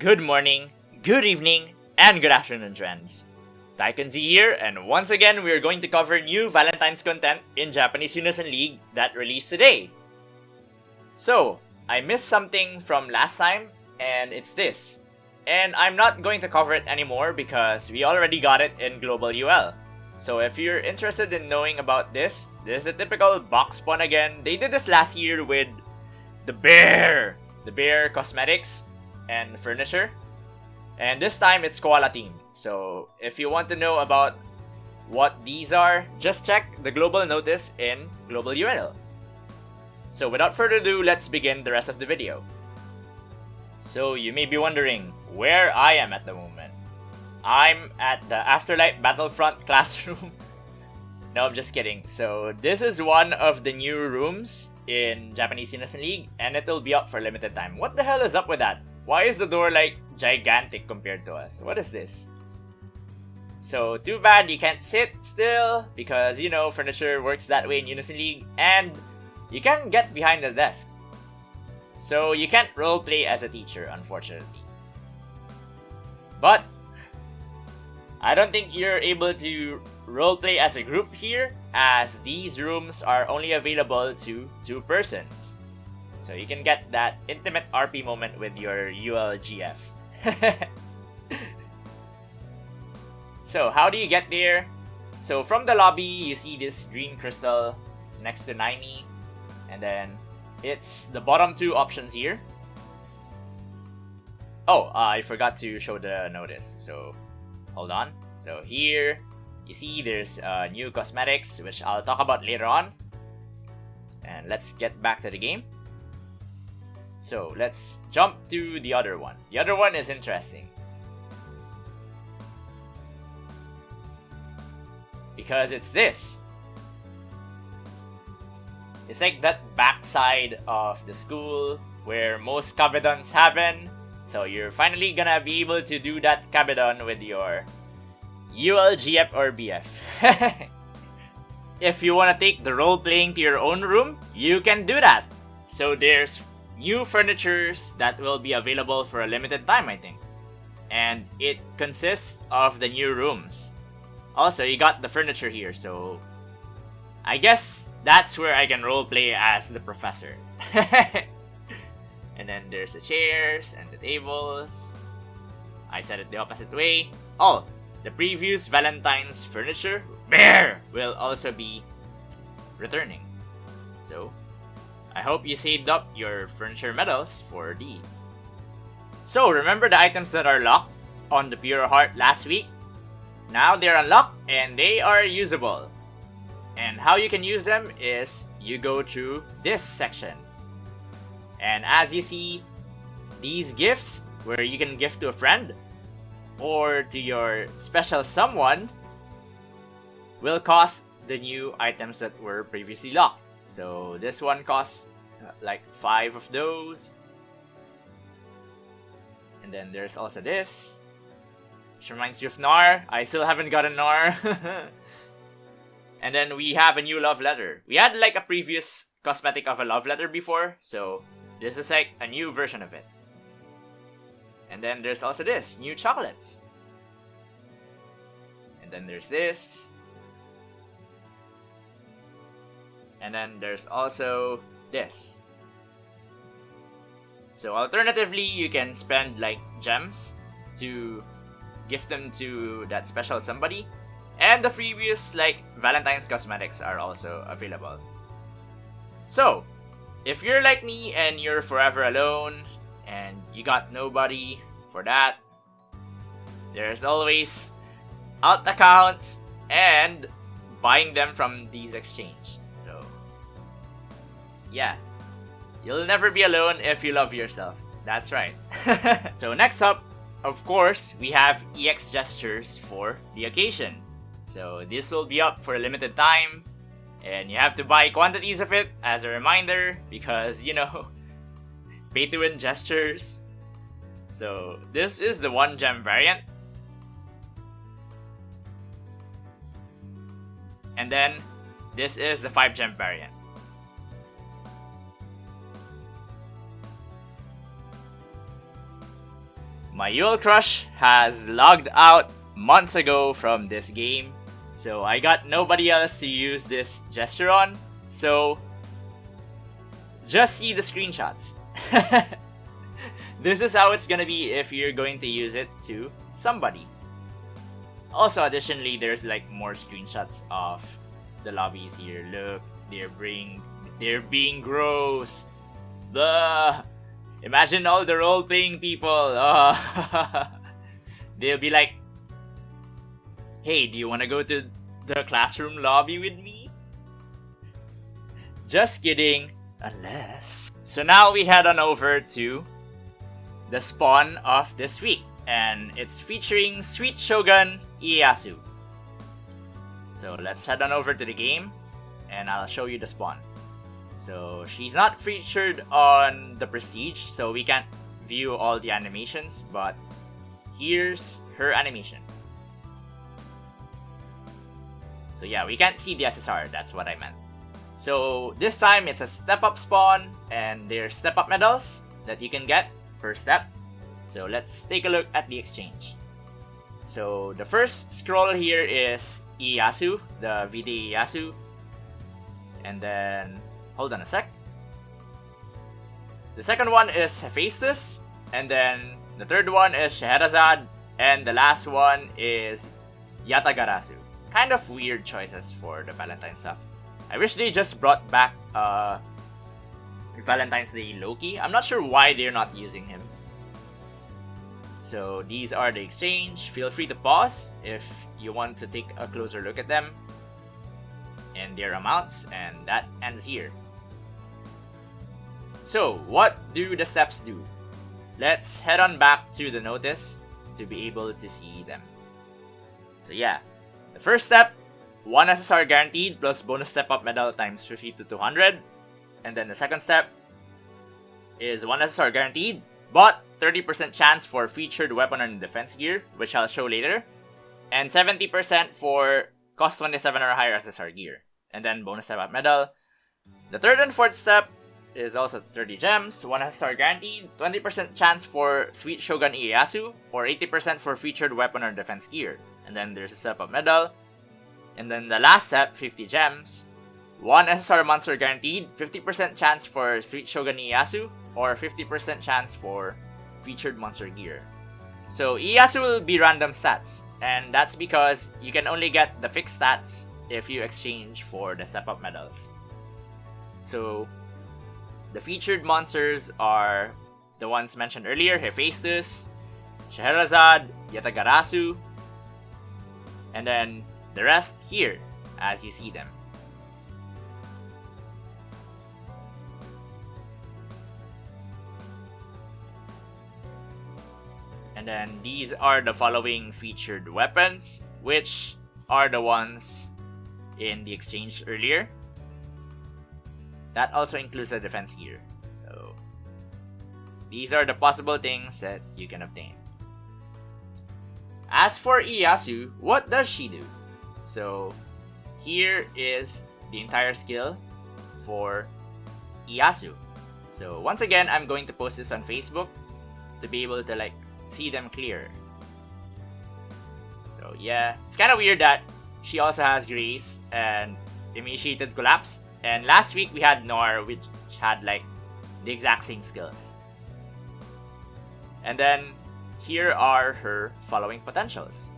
Good morning, good evening, and good afternoon, friends. TaikunZ here, and once again, we are going to cover new Valentine's content in Japanese Unison League that released today. So, I missed something from last time, and it's this. And I'm not going to cover it anymore because we already got it in Global UL. So if you're interested in knowing about this is a typical box spawn again. They did this last year with the bear cosmetics and furniture. And this time it's koala themed. So if you want to know about what these are, just check the global notice in Global UL. So without further ado, let's begin the rest of the video. So you may be wondering where I am at the moment. I'm at the Afterlight Battlefront classroom. No, I'm just kidding. So this is one of the new rooms in Japanese Unison League, and it'll be up for a limited time. What the hell is up with that? Why is the door like gigantic compared to us? What is this? So too bad you can't sit still because, you know, furniture works that way in Unison League, and you can't get behind the desk. So you can't roleplay as a teacher, unfortunately. But I don't think you're able to roleplay as a group here, as these rooms are only available to 2 persons. So you can get that intimate RP moment with your ULGF. So how do you get there? So from the lobby, you see this green crystal next to Naimi, and then it's the bottom 2 options here. Oh, I forgot to show the notice, so hold on. So here, you see there's new cosmetics, which I'll talk about later on. And let's get back to the game. So let's jump to the other one. The other one is interesting, because it's this. It's like that backside of the school where most kabedons happen. So you're finally gonna be able to do that kabedon with your ULGF or BF. If you wanna take the role playing to your own room, you can do that. So there's new furnitures that will be available for a limited time, I think. And it consists of the new rooms. Also, you got the furniture here, so I guess that's where I can roleplay as the professor. And then there's the chairs and the tables. I said it the opposite way. Oh, the previous Valentine's furniture, bear, will also be returning. So I hope you saved up your furniture medals for these. So remember the items that are locked on the Pure Heart last week? Now they're unlocked and they are usable. And how you can use them is you go through this section. And as you see, these gifts, where you can gift to a friend or to your special someone, will cost the new items that were previously locked. So this one costs like 5 of those. And then there's also this, which reminds me of Nar. I still haven't gotten Nar. And then we have a new love letter. We had like a previous cosmetic of a love letter before, so this is like a new version of it. And then there's also this, new chocolates. And then there's this. And then there's also this. So alternatively, you can spend like gems to gift them to that special somebody. And the previous like Valentine's cosmetics are also available. So if you're like me and you're forever alone and you got nobody for that, there's always alt accounts and buying them from these exchange. So yeah, you'll never be alone if you love yourself. That's right. So next up, of course, we have EX gestures for the occasion. So this will be up for a limited time, and you have to buy quantities of it as a reminder because, you know, pay to win gestures. So this is the 1 gem variant. And then this is the 5 gem variant. My Yule crush has logged out months ago from this game, so I got nobody else to use this gesture on, so just see the screenshots. This is how it's gonna be if you're going to use it to somebody. Also, additionally, there's like more screenshots of the lobbies here. Look, they're being gross. Blah. Imagine all the role-playing people. They'll be like, hey, do you want to go to the classroom lobby with me? Just kidding, unless. So now we head on over to the spawn of this week, and it's featuring Sweet Shogun Ieyasu. So let's head on over to the game, and I'll show you the spawn. So she's not featured on the Prestige, so we can't view all the animations, but here's her animation. So yeah, we can't see the SSR, that's what I meant. So this time it's a step-up spawn, and there's step-up medals that you can get per step. So let's take a look at the exchange. So the first scroll here is Ieyasu, the Vday Ieyasu. And then, hold on a sec. The second one is Hephaestus. And then the third one is Scheherazade. And the last one is Yatagarasu. Kind of weird choices for the Valentine stuff. I wish they just brought back Valentine's Day Loki. I'm not sure why they're not using him. So these are the exchange. Feel free to pause if you want to take a closer look at them and their amounts, and that ends here. So what do the steps do? Let's head on back to the notice to be able to see them. So yeah, the first step, 1 SSR guaranteed plus bonus step up medal times 50 to 200. And then the second step is 1 SSR guaranteed, but 30% chance for featured weapon and defense gear, which I'll show later, and 70% for cost 27 or higher SSR gear, and then bonus step up medal. The third and fourth step is also 30 gems, 1 SSR guaranteed, 20% chance for Sweet Shogun Ieyasu, or 80% for featured weapon or defense gear, and then there's a step up medal. And then the last step, 50 gems, 1 SSR monster guaranteed, 50% chance for Sweet Shogun Ieyasu, or 50% chance for featured monster gear. So Ieyasu will be random stats, and that's because you can only get the fixed stats if you exchange for the step up medals. So the featured monsters are the ones mentioned earlier: Hephaestus, Scheherazade, Yatagarasu, and then the rest here as you see them. And then these are the following featured weapons, which are the ones in the exchange earlier. That also includes the defense gear. So these are the possible things that you can obtain. As for Ieyasu, what does she do? So here is the entire skill for Ieyasu. So once again, I'm going to post this on Facebook to be able to see them clear. So yeah, it's kind of weird that she also has Grace and Initiated Collapse. And last week we had Noir, which had the exact same skills. And then here are her following potentials.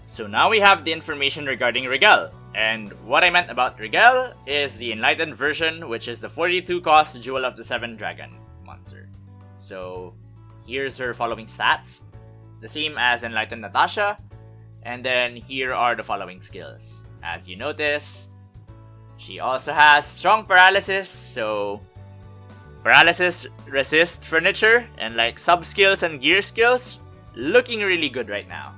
So now we have the information regarding Rigel. And what I meant about Rigel is the Enlightened version, which is the 42 cost Jewel of the 7 Dragon monster. So here's her following stats, the same as Enlightened Natasha. And then here are the following skills. As you notice, she also has strong paralysis, so paralysis resist furniture and sub skills and gear skills, looking really good right now.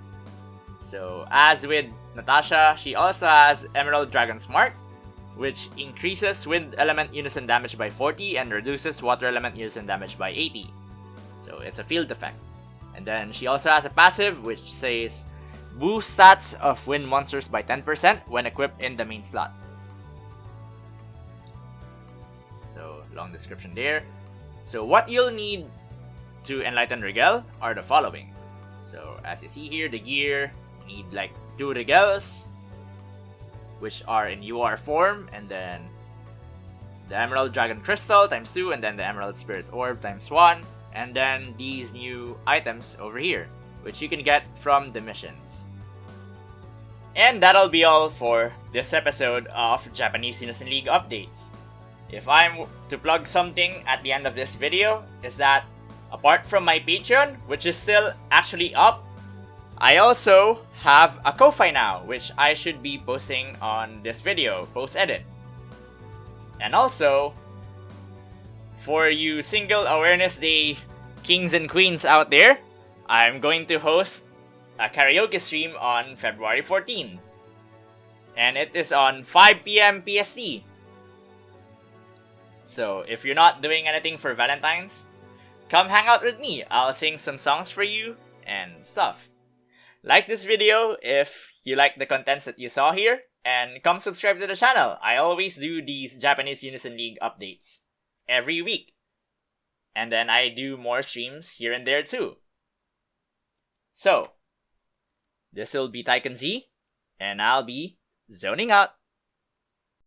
So as with Natasha, she also has Emerald Dragon Smart, which increases wind element unison damage by 40 and reduces water element unison damage by 80. So it's a field effect. And then she also has a passive which says boost stats of wind monsters by 10% when equipped in the main slot. So long description there. So what you'll need to Enlightened Rigel are the following. So as you see here, the gear, you need like 2 Rigels, which are in UR form, and then the Emerald Dragon Crystal times 2, and then the Emerald Spirit Orb times 1, and then these new items over here, which you can get from the missions. And that'll be all for this episode of Japanese Unison League updates. If I'm to plug something at the end of this video, is that apart from my Patreon, which is still actually up, I also have a Ko-Fi now, which I should be posting on this video post-edit. And also, for you Single Awareness Day kings and queens out there, I'm going to host a karaoke stream on February 14. And it is on 5 PM PST. So if you're not doing anything for Valentine's, come hang out with me. I'll sing some songs for you and stuff. Like this video if you like the contents that you saw here, and come subscribe to the channel. I always do these Japanese Unison League updates every week. And then I do more streams here and there too. So, this will be TaikunZ, and I'll be zoning out.